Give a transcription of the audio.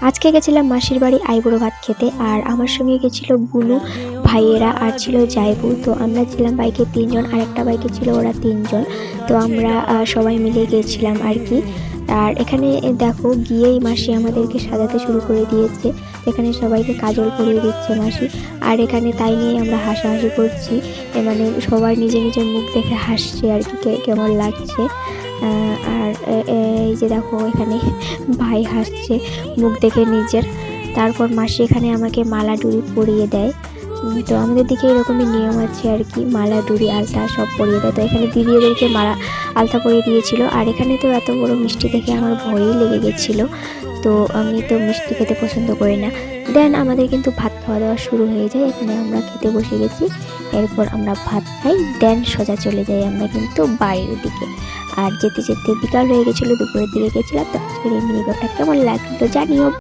আজকে গেছিলাম মাসির বাড়ি আইবুড়ো ভাত খেতে, আর আমার সঙ্গে গেছিল বুনু, ভাইয়েরা, আর ছিল জাইবু। তো আমরা ছিলাম বাইকে 3 জন, আর একটা বাইকে ছিল ওরা 3 জন। তো আমরা সবাই মিলে গেছিলাম আর কি। আর এখানে দেখো গিয়েই মাসি আমাদেরকে সাজাতে শুরু করে দিয়েছে। এখানে সবাইকে কাজল পরিয়ে দিচ্ছে মাসি। আর এখানে তাই নিয়ে আমরা হাসাহাসি করছি, মানে সবাই নিজের নিজের মুখ দেখে হাসছে আর কি, কেমন লাগছে। আর এই যে দেখো এখানে ভাই হাসছে মুখ দেখে নিজের। তারপর মাসি এখানে আমাকে মালা ডুরি পরিয়ে দেয়। তো আমাদের দিকে এরকমই নিয়ম আছে আর কি, মালা ডুরি আলতা সব পরিয়ে দেয়। তো এখানে দিদি ওদেরকে মালা আলতা পরিয়ে দিয়েছিল। আর এখানে তো এত বড় মিষ্টি দেখে আমার ভয়ই লেগে গেছিলো। তো আমি তো মিষ্টি খেতে পছন্দ করি না। দেন আমাদের কিন্তু ভাত খাওয়া দাওয়া শুরু হয়ে যায়। এখানে আমরা খেতে বসে গেছি। এরপর আমরা ভাত খাই, দেন সোজা চলে যাই আমরা কিন্তু বাড়ির দিকে। আর যেতে যেতে বিকাল হয়ে গেছিলো, দুপুরের দিকে গেছিলাম। তো আজকের এই মিনি ব্লগটা কেমন লাগলো জানিও।